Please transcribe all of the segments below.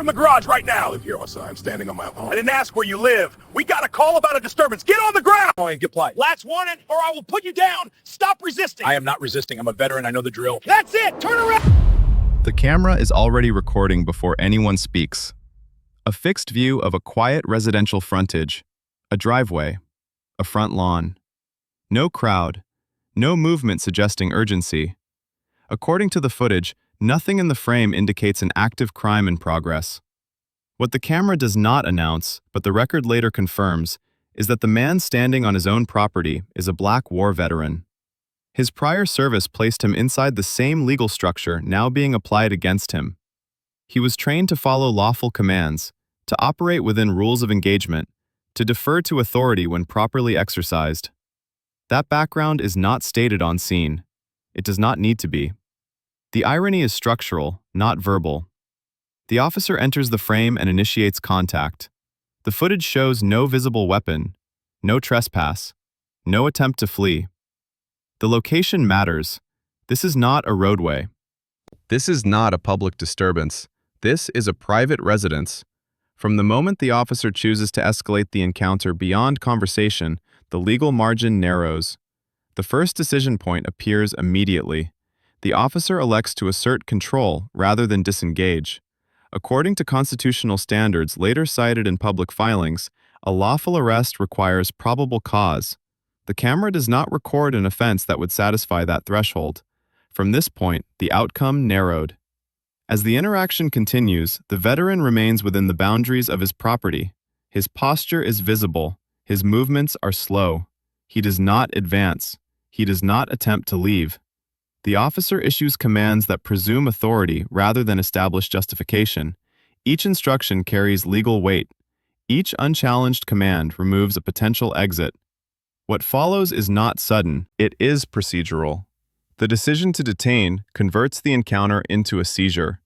from the garage right now. I live here, also. I'm standing on my own. I didn't ask where you live. We got a call about a disturbance. Get on the ground! Oh, get plied. Last warning, or I will put you down. Stop resisting. I am not resisting. I'm a veteran. I know the drill. That's it. Turn around. The camera is already recording before anyone speaks. A fixed view of a quiet residential frontage, a driveway, a front lawn. No crowd, no movement suggesting urgency. According to the footage, nothing in the frame indicates an active crime in progress. What the camera does not announce, but the record later confirms, is that the man standing on his own property is a black war veteran. His prior service placed him inside the same legal structure now being applied against him. He was trained to follow lawful commands, to operate within rules of engagement, to defer to authority when properly exercised. That background is not stated on scene. It does not need to be. The irony is structural, not verbal. The officer enters the frame and initiates contact. The footage shows no visible weapon, no trespass, no attempt to flee. The location matters. This is not a roadway. This is not a public disturbance. This is a private residence. From the moment the officer chooses to escalate the encounter beyond conversation, the legal margin narrows. The first decision point appears immediately. The officer elects to assert control rather than disengage. According to constitutional standards later cited in public filings, a lawful arrest requires probable cause. The camera does not record an offense that would satisfy that threshold. From this point, the outcome narrowed. As the interaction continues, the veteran remains within the boundaries of his property. His posture is visible. His movements are slow. He does not advance. He does not attempt to leave. The officer issues commands that presume authority rather than establish justification. Each instruction carries legal weight. Each unchallenged command removes a potential exit. What follows is not sudden, it is procedural. The decision to detain converts the encounter into a seizure.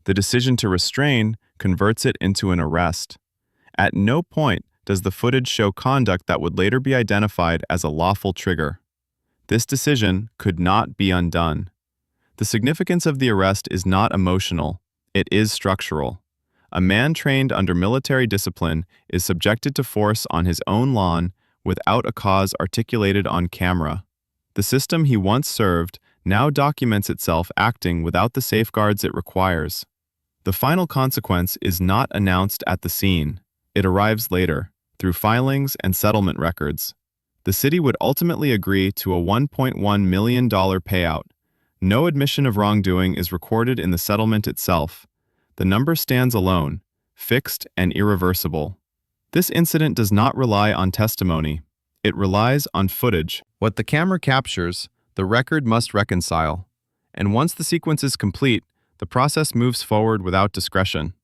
The decision to restrain converts it into an arrest. At no point does the footage show conduct that would later be identified as a lawful trigger. This decision could not be undone. The significance of the arrest is not emotional, it is structural. A man trained under military discipline is subjected to force on his own lawn without a cause articulated on camera. The system he once served now documents itself acting without the safeguards it requires. The final consequence is not announced at the scene. It arrives later, through filings and settlement records. The city would ultimately agree to a $1.1 million payout. No admission of wrongdoing is recorded in the settlement itself. The number stands alone, fixed and irreversible. This incident does not rely on testimony. It relies on footage. What the camera captures, the record must reconcile. And once the sequence is complete, the process moves forward without discretion.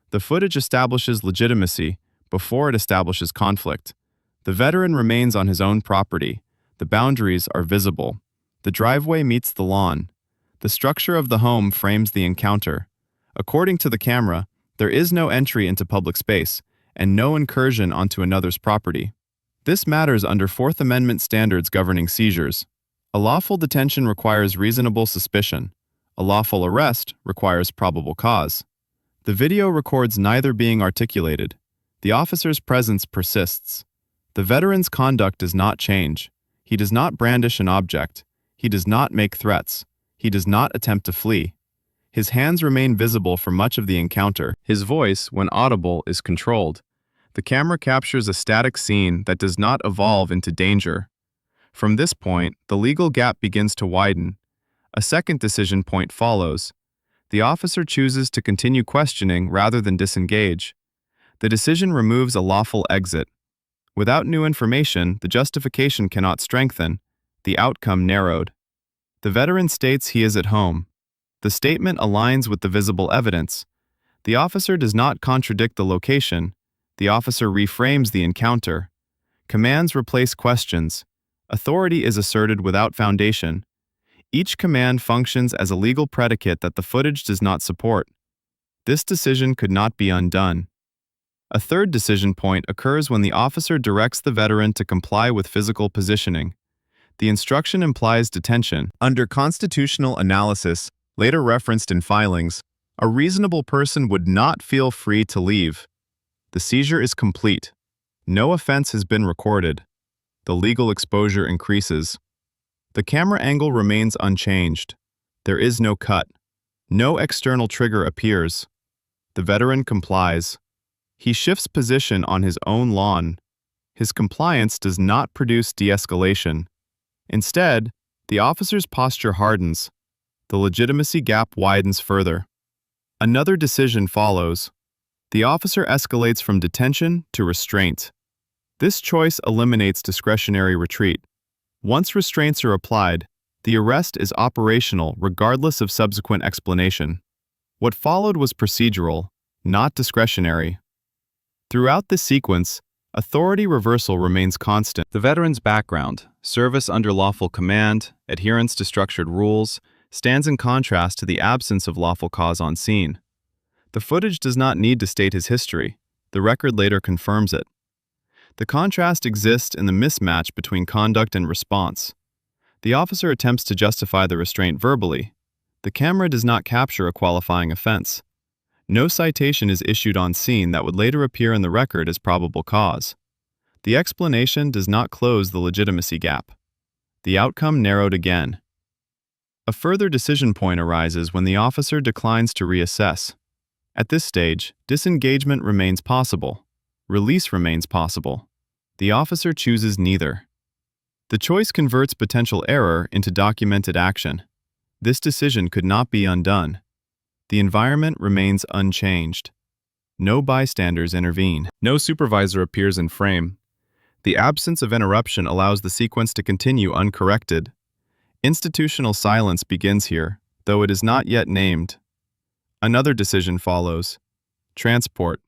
The footage establishes legitimacy before it establishes conflict. The veteran remains on his own property. The boundaries are visible. The driveway meets the lawn. The structure of the home frames the encounter. According to the camera, there is no entry into public space and no incursion onto another's property. This matters under Fourth Amendment standards governing seizures. A lawful detention requires reasonable suspicion. A lawful arrest requires probable cause. The video records neither being articulated. The officer's presence persists. The veteran's conduct does not change. He does not brandish an object. He does not make threats. He does not attempt to flee. His hands remain visible for much of the encounter. His voice, when audible, is controlled. The camera captures a static scene that does not evolve into danger. From this point, the legal gap begins to widen. A second decision point follows. The officer chooses to continue questioning rather than disengage. The decision removes a lawful exit. Without new information, the justification cannot strengthen. The outcome narrowed. The veteran states he is at home. The statement aligns with the visible evidence. The officer does not contradict the location. The officer reframes the encounter. Commands replace questions. Authority is asserted without foundation. Each command functions as a legal predicate that the footage does not support. This decision could not be undone. A third decision point occurs when the officer directs the veteran to comply with physical positioning. The instruction implies detention. Under constitutional analysis, later referenced in filings, A reasonable person would not feel free to leave. The seizure is complete. No offense has been recorded. The legal exposure increases. The camera angle remains unchanged. There is no cut. No external trigger appears. The veteran complies. He shifts position on his own lawn. His compliance does not produce de-escalation. Instead, the officer's posture hardens. The legitimacy gap widens further. Another decision follows. The officer escalates from detention to restraint. This choice eliminates discretionary retreat. Once restraints are applied, the arrest is operational regardless of subsequent explanation. What followed was procedural, not discretionary. Throughout this sequence, authority reversal remains constant. The veteran's background, service under lawful command, adherence to structured rules, stands in contrast to the absence of lawful cause on scene. The footage does not need to state his history. The record later confirms it. The contrast exists in the mismatch between conduct and response. The officer attempts to justify the restraint verbally. The camera does not capture a qualifying offense. No citation is issued on scene that would later appear in the record as probable cause. The explanation does not close the legitimacy gap. The outcome narrowed again. A further decision point arises when the officer declines to reassess. At this stage, disengagement remains possible. Release remains possible. The officer chooses neither. The choice converts potential error into documented action. This decision could not be undone. The environment remains unchanged. No bystanders intervene. No supervisor appears in frame. The absence of interruption allows the sequence to continue uncorrected. Institutional silence begins here, though it is not yet named. Another decision follows. Transport.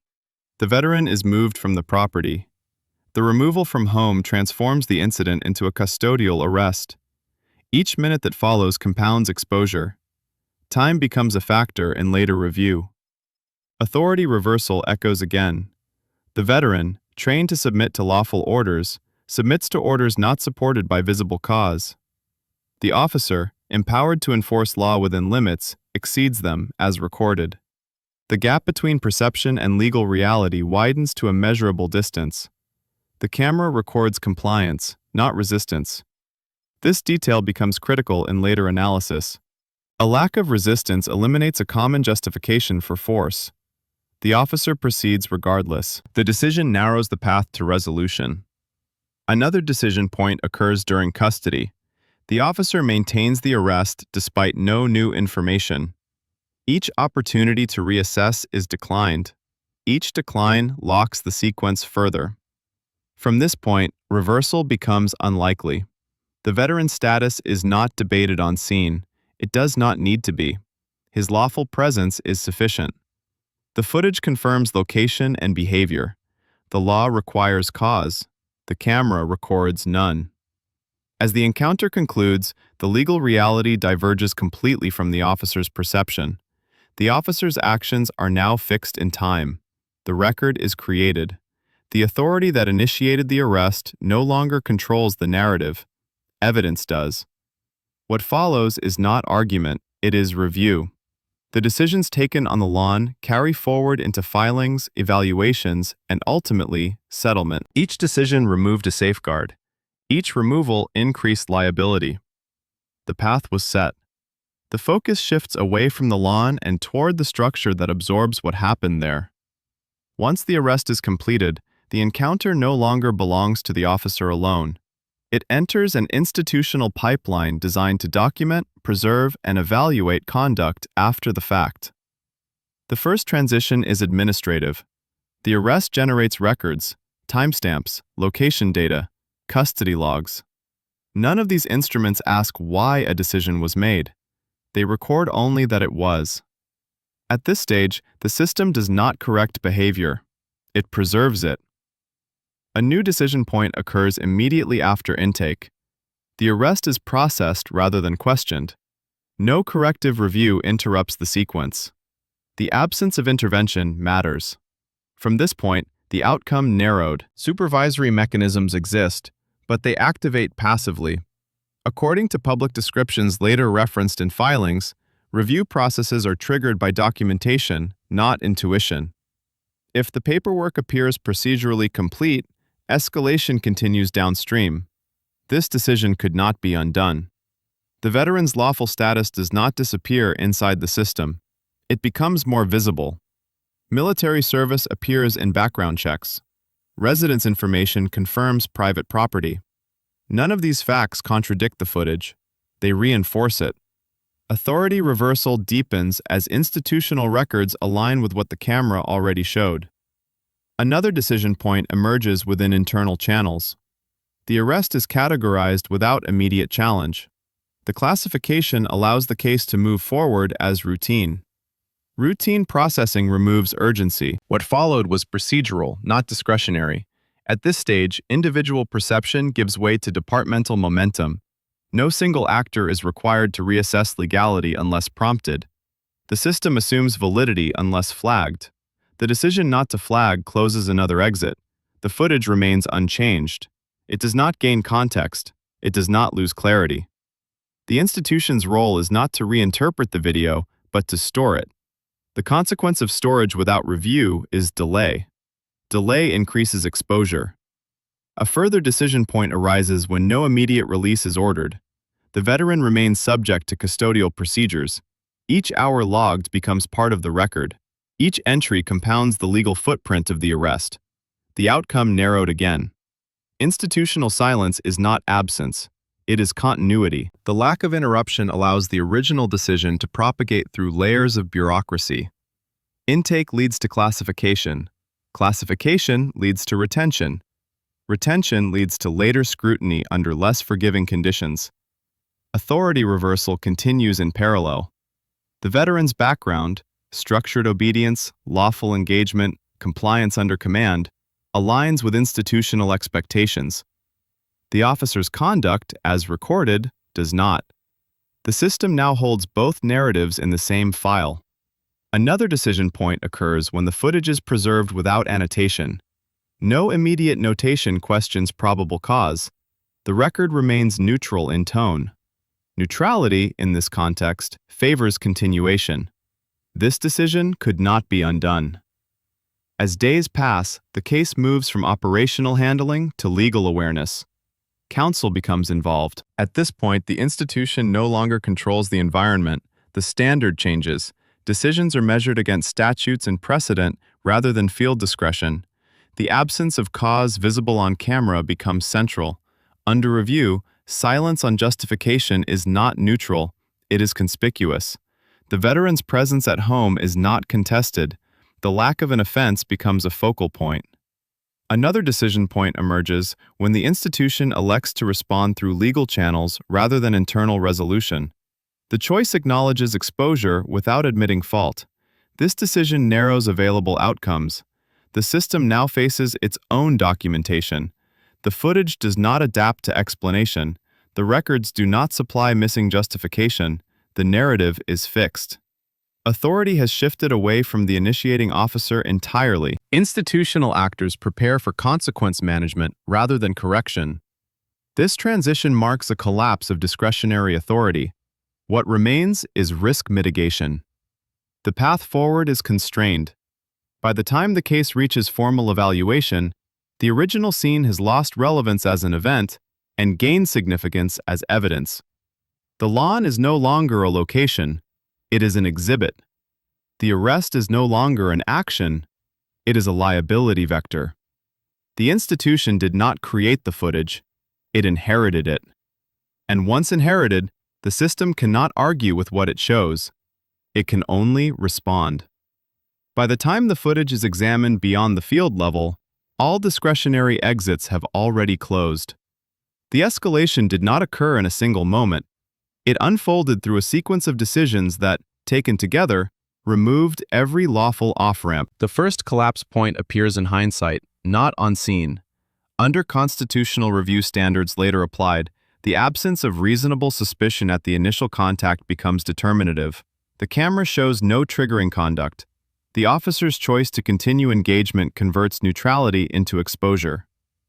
The veteran is moved from the property. The removal from home transforms the incident into a custodial arrest. Each minute that follows compounds exposure. Time becomes a factor in later review. Authority reversal echoes again. The veteran, trained to submit to lawful orders, submits to orders not supported by visible cause. The officer, empowered to enforce law within limits, exceeds them, as recorded. The gap between perception and legal reality widens to a measurable distance. The camera records compliance, not resistance. This detail becomes critical in later analysis. A lack of resistance eliminates a common justification for force. The officer proceeds regardless. The decision narrows the path to resolution. Another decision point occurs during custody. The officer maintains the arrest despite no new information. Each opportunity to reassess is declined. Each decline locks the sequence further. From this point, reversal becomes unlikely. The veteran's status is not debated on scene. It does not need to be. His lawful presence is sufficient. The footage confirms location and behavior. The law requires cause. The camera records none. As the encounter concludes, the legal reality diverges completely from the officer's perception. The officer's actions are now fixed in time. The record is created. The authority that initiated the arrest no longer controls the narrative. Evidence does. What follows is not argument, it is review. The decisions taken on the lawn carry forward into filings, evaluations, and ultimately, settlement. Each decision removed a safeguard. Each removal increased liability. The path was set. The focus shifts away from the lawn and toward the structure that absorbs what happened there. Once the arrest is completed, the encounter no longer belongs to the officer alone. It enters an institutional pipeline designed to document, preserve, and evaluate conduct after the fact. The first transition is administrative. The arrest generates records, timestamps, location data, custody logs. None of these instruments ask why a decision was made. They record only that it was. At this stage, the system does not correct behavior. It preserves it. A new decision point occurs immediately after intake. The arrest is processed rather than questioned. No corrective review interrupts the sequence. The absence of intervention matters. From this point, the outcome narrowed. Supervisory mechanisms exist, but they activate passively. According to public descriptions later referenced in filings, Review processes are triggered by documentation, not intuition. If the paperwork appears procedurally complete, escalation continues downstream. This decision could not be undone. The veteran's lawful status does not disappear inside the system. It becomes more visible. Military service appears in background checks. Residence information confirms private property. None of these facts contradict the footage. They reinforce it. Authority reversal deepens as institutional records align with what the camera already showed. Another decision point emerges within internal channels. The arrest is categorized without immediate challenge. The classification allows the case to move forward as routine. Routine processing removes urgency. What followed was procedural, not discretionary. At this stage, individual perception gives way to departmental momentum. No single actor is required to reassess legality unless prompted. The system assumes validity unless flagged. The decision not to flag closes another exit. The footage remains unchanged. It does not gain context. It does not lose clarity. The institution's role is not to reinterpret the video, but to store it. The consequence of storage without review is delay. Delay increases exposure. A further decision point arises when no immediate release is ordered. The veteran remains subject to custodial procedures. Each hour logged becomes part of the record. Each entry compounds the legal footprint of the arrest. The outcome narrowed again. Institutional silence is not absence. It is continuity. The lack of interruption allows the original decision to propagate through layers of bureaucracy. Intake leads to classification. Classification leads to retention. Retention leads to later scrutiny under less forgiving conditions. Authority reversal continues in parallel. The veteran's background, structured obedience, lawful engagement, compliance under command, aligns with institutional expectations. The officer's conduct, as recorded, does not. The system now holds both narratives in the same file. Another decision point occurs when the footage is preserved without annotation. No immediate notation questions probable cause. The record remains neutral in tone. Neutrality, in this context, favors continuation. This decision could not be undone. As days pass, the case moves from operational handling to legal awareness. Counsel becomes involved. At this point, the institution no longer controls the environment. The standard changes. Decisions are measured against statutes and precedent rather than field discretion. The absence of cause visible on camera becomes central. Under review, silence on justification is not neutral. It is conspicuous. The veteran's presence at home is not contested. The lack of an offense becomes a focal point. Another decision point emerges when the institution elects to respond through legal channels rather than internal resolution. The choice acknowledges exposure without admitting fault. This decision narrows available outcomes. The system now faces its own documentation. The footage does not adapt to explanation. The records do not supply missing justification. The narrative is fixed. Authority has shifted away from the initiating officer entirely. Institutional actors prepare for consequence management rather than correction. This transition marks a collapse of discretionary authority. What remains is risk mitigation. The path forward is constrained. By the time the case reaches formal evaluation, the original scene has lost relevance as an event and gained significance as evidence. The lawn is no longer a location. It is an exhibit. The arrest is no longer an action. It is a liability vector. The institution did not create the footage. It inherited it. And once inherited, the system cannot argue with what it shows. It can only respond. By the time the footage is examined beyond the field level, all discretionary exits have already closed. The escalation did not occur in a single moment. It unfolded through a sequence of decisions that, taken together, removed every lawful off-ramp. The first collapse point appears in hindsight, not on scene. Under constitutional review standards later applied, the absence of reasonable suspicion at the initial contact becomes determinative. The camera shows no triggering conduct. The officer's choice to continue engagement converts neutrality into exposure.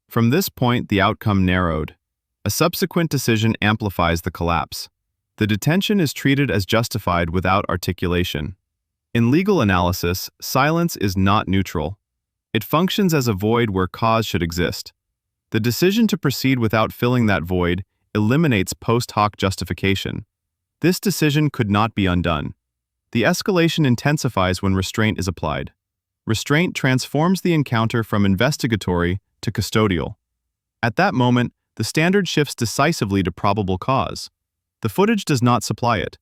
From this point, the outcome narrowed. A subsequent decision amplifies the collapse. The detention is treated as justified without articulation. In legal analysis, silence is not neutral. It functions as a void where cause should exist. The decision to proceed without filling that void eliminates post hoc justification. This decision could not be undone. The escalation intensifies when restraint is applied. Restraint transforms the encounter from investigatory to custodial. At that moment, the standard shifts decisively to probable cause. The footage does not supply it.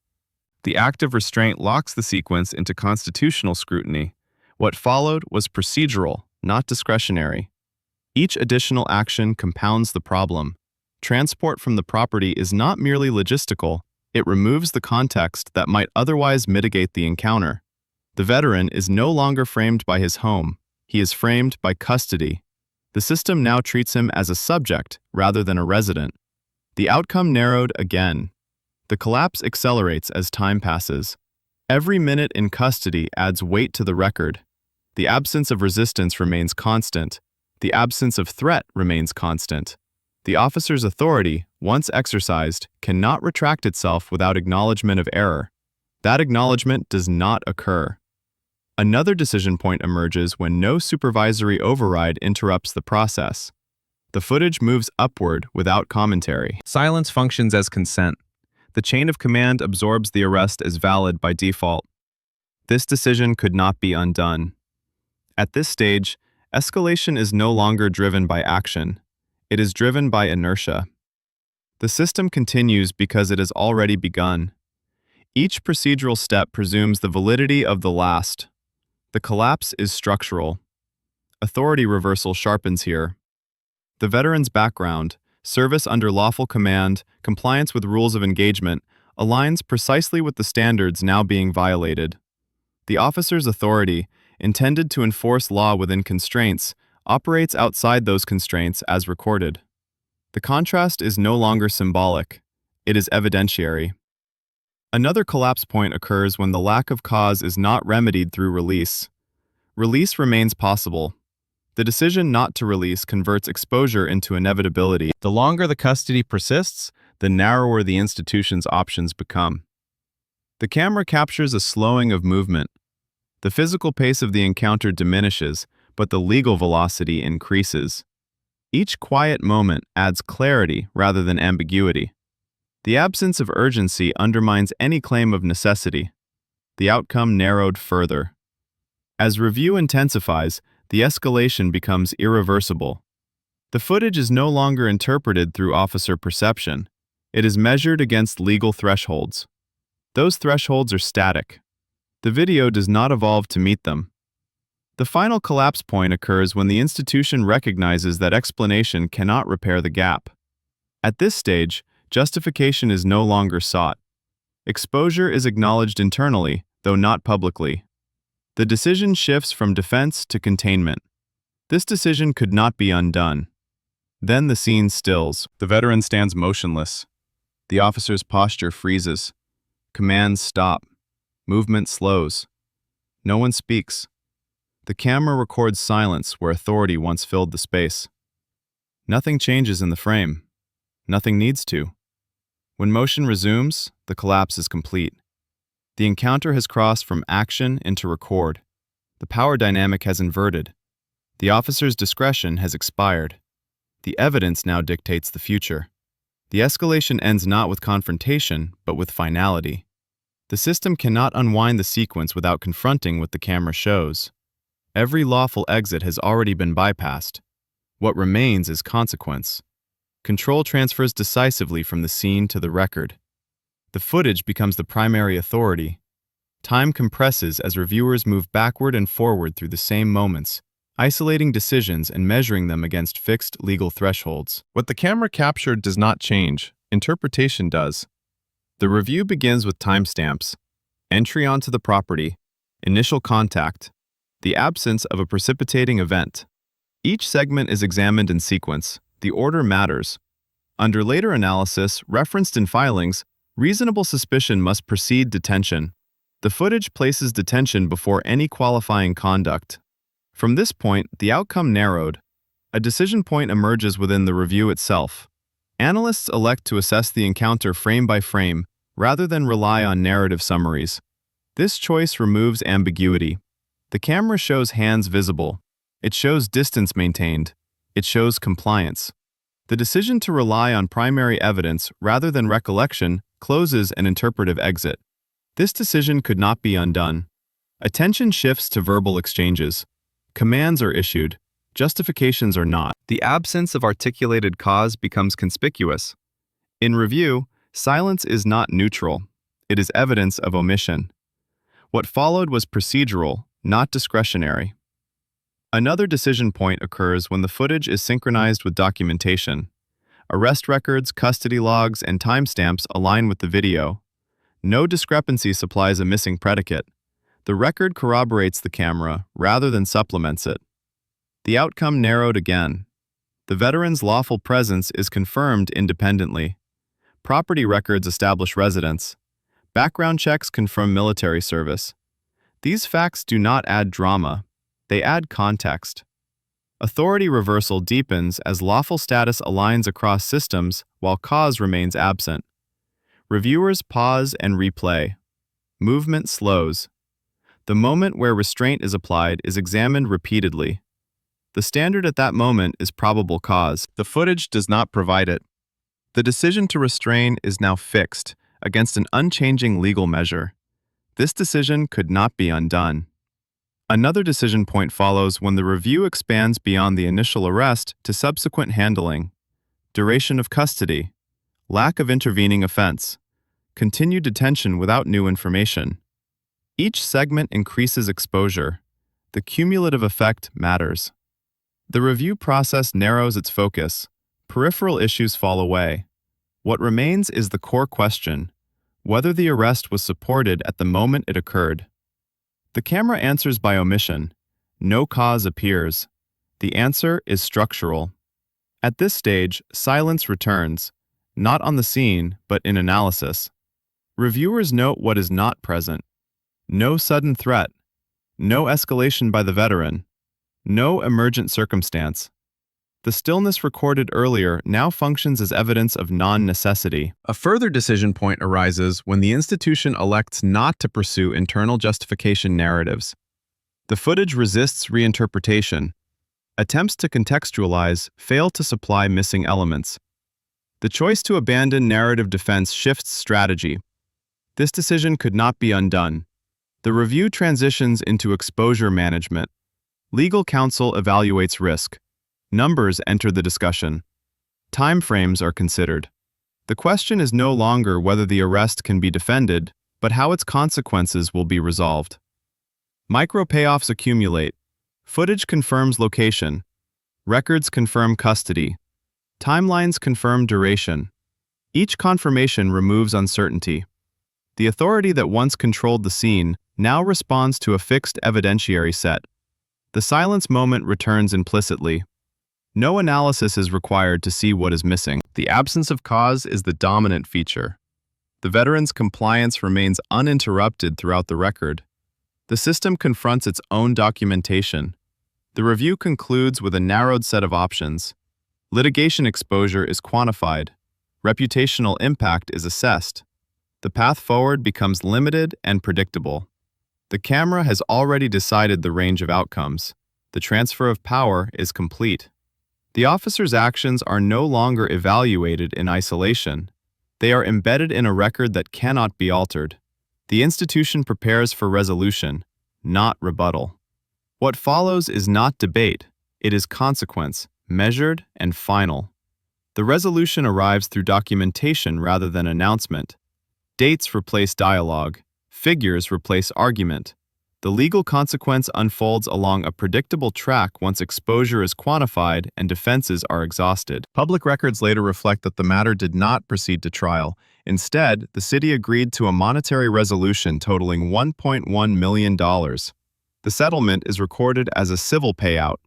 The act of restraint locks the sequence into constitutional scrutiny. What followed was procedural, not discretionary. Each additional action compounds the problem. Transport from the property is not merely logistical, it removes the context that might otherwise mitigate the encounter. The veteran is no longer framed by his home, he is framed by custody. The system now treats him as a subject rather than a resident. The outcome narrowed again. The collapse accelerates as time passes. Every minute in custody adds weight to the record. The absence of resistance remains constant. The absence of threat remains constant. The officer's authority, once exercised, cannot retract itself without acknowledgement of error. That acknowledgement does not occur. Another decision point emerges when no supervisory override interrupts the process. The footage moves upward without commentary. Silence functions as consent. The chain of command absorbs the arrest as valid by default. This decision could not be undone. At this stage, escalation is no longer driven by action. It is driven by inertia. The system continues because it has already begun. Each procedural step presumes the validity of the last. The collapse is structural. Authority reversal sharpens here. The veteran's background, service under lawful command, compliance with rules of engagement, aligns precisely with the standards now being violated. The officer's authority, intended to enforce law within constraints, operates outside those constraints as recorded. The contrast is no longer symbolic, it is evidentiary. Another collapse point occurs when the lack of cause is not remedied through release. Release remains possible. The decision not to release converts exposure into inevitability. The longer the custody persists, the narrower the institution's options become. The camera captures a slowing of movement. The physical pace of the encounter diminishes, but the legal velocity increases. Each quiet moment adds clarity rather than ambiguity. The absence of urgency undermines any claim of necessity. The outcome narrowed further. As review intensifies, the escalation becomes irreversible. The footage is no longer interpreted through officer perception. It is measured against legal thresholds. Those thresholds are static. The video does not evolve to meet them. The final collapse point occurs when the institution recognizes that explanation cannot repair the gap. At this stage, justification is no longer sought. Exposure is acknowledged internally, though not publicly. The decision shifts from defense to containment. This decision could not be undone. Then the scene stills. The veteran stands motionless. The officer's posture freezes. Commands stop. Movement slows. No one speaks. The camera records silence where authority once filled the space. Nothing changes in the frame. Nothing needs to. When motion resumes, the collapse is complete. The encounter has crossed from action into record. The power dynamic has inverted. The officer's discretion has expired. The evidence now dictates the future. The escalation ends not with confrontation, but with finality. The system cannot unwind the sequence without confronting what the camera shows. Every lawful exit has already been bypassed. What remains is consequence. Control transfers decisively from the scene to the record. The footage becomes the primary authority. Time compresses as reviewers move backward and forward through the same moments, isolating decisions and measuring them against fixed legal thresholds. What the camera captured does not change, interpretation does. The review begins with timestamps, entry onto the property, initial contact, the absence of a precipitating event. Each segment is examined in sequence. The order matters. Under later analysis, referenced in filings, reasonable suspicion must precede detention. The footage places detention before any qualifying conduct. From this point, the outcome narrowed. A decision point emerges within the review itself. Analysts elect to assess the encounter frame by frame, rather than rely on narrative summaries. This choice removes ambiguity. The camera shows hands visible. It shows distance maintained. It shows compliance. The decision to rely on primary evidence rather than recollection closes an interpretive exit. This decision could not be undone. Attention shifts to verbal exchanges. Commands are issued. Justifications are not. The absence of articulated cause becomes conspicuous. In review, silence is not neutral. It is evidence of omission. What followed was procedural, not discretionary. Another decision point occurs when the footage is synchronized with documentation. Arrest records, custody logs, and timestamps align with the video. No discrepancy supplies a missing predicate. The record corroborates the camera rather than supplements it. The outcome narrowed again. The veteran's lawful presence is confirmed independently. Property records establish residence. Background checks confirm military service. These facts do not add drama. They add context. Authority reversal deepens as lawful status aligns across systems while cause remains absent. Reviewers pause and replay. Movement slows. The moment where restraint is applied is examined repeatedly. The standard at that moment is probable cause. The footage does not provide it. The decision to restrain is now fixed against an unchanging legal measure. This decision could not be undone. Another decision point follows when the review expands beyond the initial arrest to subsequent handling, duration of custody, lack of intervening offense, continued detention without new information. Each segment increases exposure. The cumulative effect matters. The review process narrows its focus. Peripheral issues fall away. What remains is the core question: whether the arrest was supported at the moment it occurred. The camera answers by omission. No cause appears. The answer is structural. At this stage, silence returns, not on the scene, but in analysis. Reviewers note what is not present. No sudden threat. No escalation by the veteran. No emergent circumstance. The stillness recorded earlier now functions as evidence of non-necessity. A further decision point arises when the institution elects not to pursue internal justification narratives. The footage resists reinterpretation. Attempts to contextualize fail to supply missing elements. The choice to abandon narrative defense shifts strategy. This decision could not be undone. The review transitions into exposure management. Legal counsel evaluates risk. Numbers enter the discussion. Timeframes are considered. The question is no longer whether the arrest can be defended, but how its consequences will be resolved. Micro-payoffs accumulate. Footage confirms location. Records confirm custody. Timelines confirm duration. Each confirmation removes uncertainty. The authority that once controlled the scene now responds to a fixed evidentiary set. The silence moment returns implicitly. No analysis is required to see what is missing. The absence of cause is the dominant feature. The veteran's compliance remains uninterrupted throughout the record. The system confronts its own documentation. The review concludes with a narrowed set of options. Litigation exposure is quantified. Reputational impact is assessed. The path forward becomes limited and predictable. The camera has already decided the range of outcomes. The transfer of power is complete. The officer's actions are no longer evaluated in isolation. They are embedded in a record that cannot be altered. The institution prepares for resolution, not rebuttal. What follows is not debate. It is consequence, measured and final. The resolution arrives through documentation rather than announcement. Dates replace dialogue. Figures replace argument. The legal consequence unfolds along a predictable track once exposure is quantified and defenses are exhausted. Public records later reflect that the matter did not proceed to trial. Instead, the city agreed to a monetary resolution totaling $1.1 million. The settlement is recorded as a civil payout.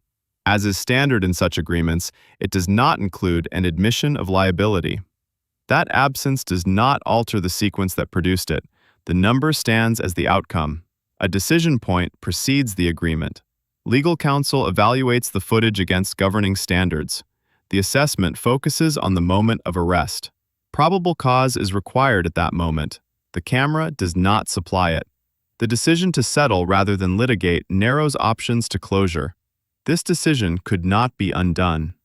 As is standard in such agreements, it does not include an admission of liability. That absence does not alter the sequence that produced it. The number stands as the outcome. A decision point precedes the agreement. Legal counsel evaluates the footage against governing standards. The assessment focuses on the moment of arrest. Probable cause is required at that moment. The camera does not supply it. The decision to settle rather than litigate narrows options to closure. This decision could not be undone.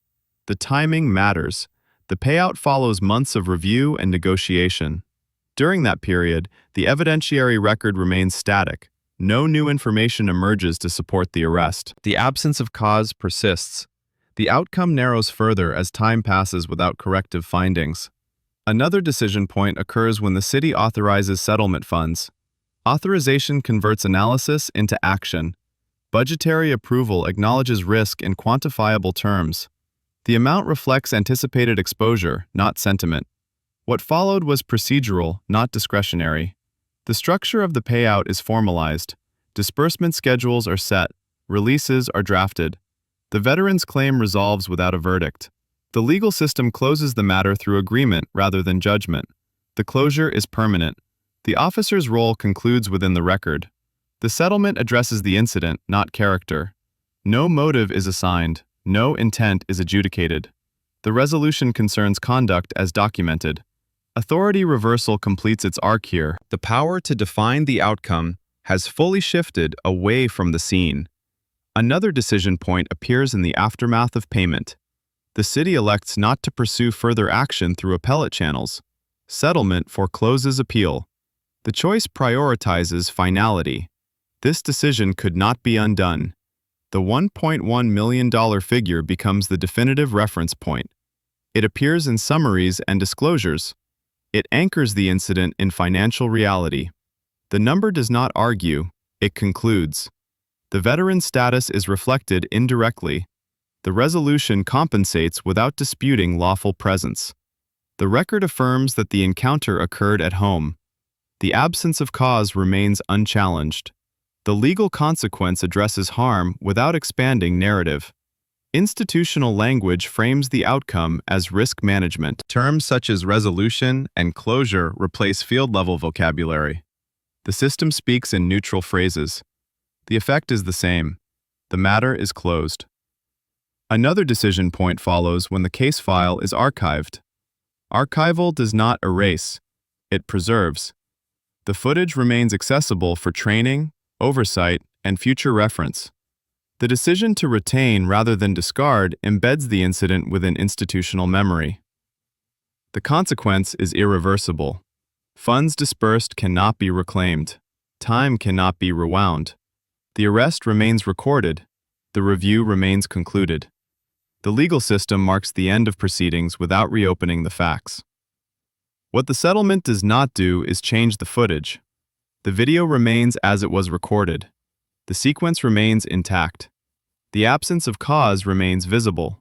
The timing matters. The payout follows months of review and negotiation. During that period, the evidentiary record remains static. No new information emerges to support the arrest. The absence of cause persists. The outcome narrows further as time passes without corrective findings. Another decision point occurs when the city authorizes settlement funds. Authorization converts analysis into action. Budgetary approval acknowledges risk in quantifiable terms. The amount reflects anticipated exposure, not sentiment. What followed was procedural, not discretionary. The structure of the payout is formalized. Disbursement schedules are set. Releases are drafted. The veteran's claim resolves without a verdict. The legal system closes the matter through agreement rather than judgment. The closure is permanent. The officer's role concludes within the record. The settlement addresses the incident, not character. No motive is assigned. No intent is adjudicated. The resolution concerns conduct as documented. Authority reversal completes its arc here. The power to define the outcome has fully shifted away from the scene. Another decision point appears in the aftermath of payment. The city elects not to pursue further action through appellate channels. Settlement forecloses appeal. The choice prioritizes finality. This decision could not be undone. The $1.1 million figure becomes the definitive reference point. It appears in summaries and disclosures. It anchors the incident in financial reality. The number does not argue, it concludes. The veteran's status is reflected indirectly. The resolution compensates without disputing lawful presence. The record affirms that the encounter occurred at home. The absence of cause remains unchallenged. The legal consequence addresses harm without expanding narrative. Institutional language frames the outcome as risk management. Terms such as resolution and closure replace field-level vocabulary. The system speaks in neutral phrases. The effect is the same. The matter is closed. Another decision point follows when the case file is archived. Archival does not erase. It preserves. The footage remains accessible for training, oversight, and future reference. The decision to retain rather than discard embeds the incident within institutional memory. The consequence is irreversible. Funds disbursed cannot be reclaimed. Time cannot be rewound. The arrest remains recorded. The review remains concluded. The legal system marks the end of proceedings without reopening the facts. What the settlement does not do is change the footage. The video remains as it was recorded. The sequence remains intact. The absence of cause remains visible.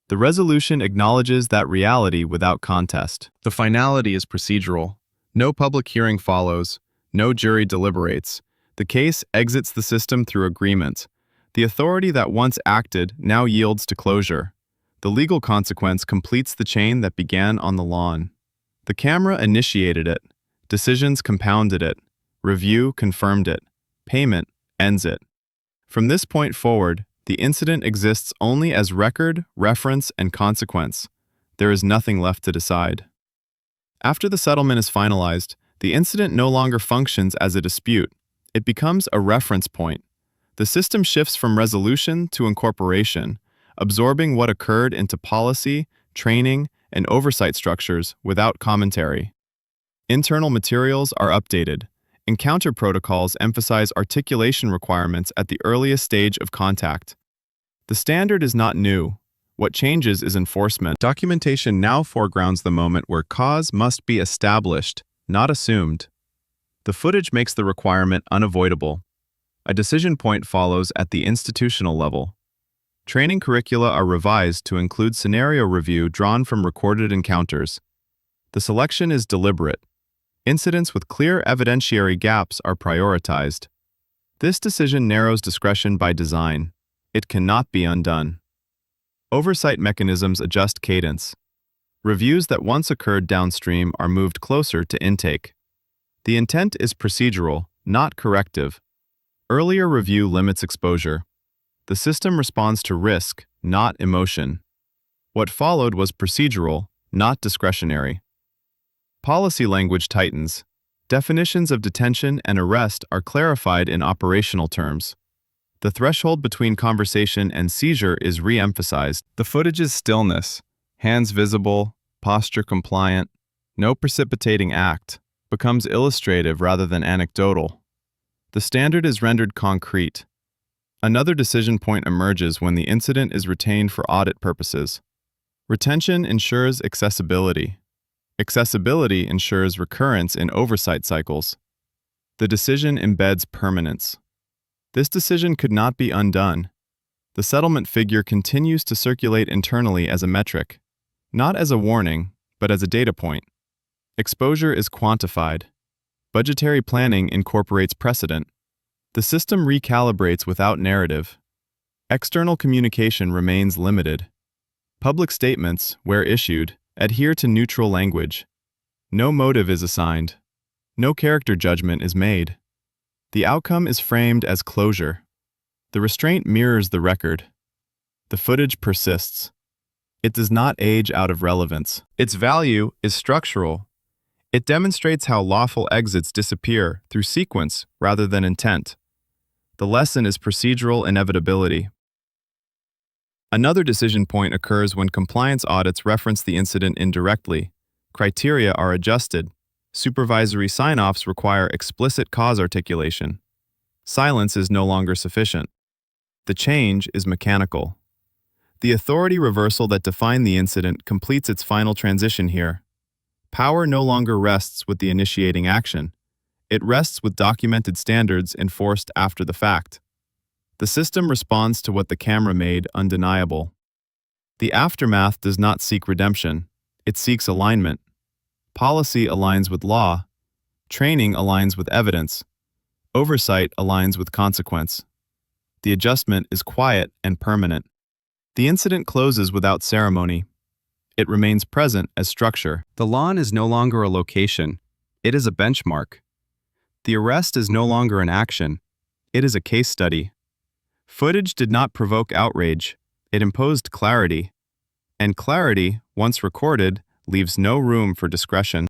The resolution acknowledges that reality without contest. The finality is procedural. No public hearing follows. No jury deliberates. The case exits the system through agreement. The authority that once acted now yields to closure. The legal consequence completes the chain that began on the lawn. The camera initiated it. Decisions compounded it. Review confirmed it. Payment ends it. From this point forward, the incident exists only as record, reference, and consequence. There is nothing left to decide. After the settlement is finalized, the incident no longer functions as a dispute. It becomes a reference point. The system shifts from resolution to incorporation, absorbing what occurred into policy, training, and oversight structures without commentary. Internal materials are updated. Encounter protocols emphasize articulation requirements at the earliest stage of contact. The standard is not new. What changes is enforcement. Documentation now foregrounds the moment where cause must be established, not assumed. The footage makes the requirement unavoidable. A decision point follows at the institutional level. Training curricula are revised to include scenario review drawn from recorded encounters. The selection is deliberate. Incidents with clear evidentiary gaps are prioritized. This decision narrows discretion by design. It cannot be undone. Oversight mechanisms adjust cadence. Reviews that once occurred downstream are moved closer to intake. The intent is procedural, not corrective. Earlier review limits exposure. The system responds to risk, not emotion. What followed was procedural, not discretionary. Policy language tightens. Definitions of detention and arrest are clarified in operational terms. The threshold between conversation and seizure is re-emphasized. The footage's stillness, hands visible, posture compliant, no precipitating act, becomes illustrative rather than anecdotal. The standard is rendered concrete. Another decision point emerges when the incident is retained for audit purposes. Retention ensures accessibility. Accessibility ensures recurrence in oversight cycles. The decision embeds permanence. This decision could not be undone. The settlement figure continues to circulate internally as a metric, not as a warning, but as a data point. Exposure is quantified. Budgetary planning incorporates precedent. The system recalibrates without narrative. External communication remains limited. Public statements, where issued, adhere to neutral language. No motive is assigned. No character judgment is made. The outcome is framed as closure. The restraint mirrors the record. The footage persists. It does not age out of relevance. Its value is structural. It demonstrates how lawful exits disappear through sequence rather than intent. The lesson is procedural inevitability. Another decision point occurs when compliance audits reference the incident indirectly. Criteria are adjusted. Supervisory sign-offs require explicit cause articulation. Silence is no longer sufficient. The change is mechanical. The authority reversal that defined the incident completes its final transition here. Power no longer rests with the initiating action. It rests with documented standards enforced after the fact. The system responds to what the camera made undeniable. The aftermath does not seek redemption. It seeks alignment. Policy aligns with law. Training aligns with evidence. Oversight aligns with consequence. The adjustment is quiet and permanent. The incident closes without ceremony. It remains present as structure. The lawn is no longer a location. It is a benchmark. The arrest is no longer an action. It is a case study. Footage did not provoke outrage. It imposed clarity. And clarity, once recorded, leaves no room for discretion.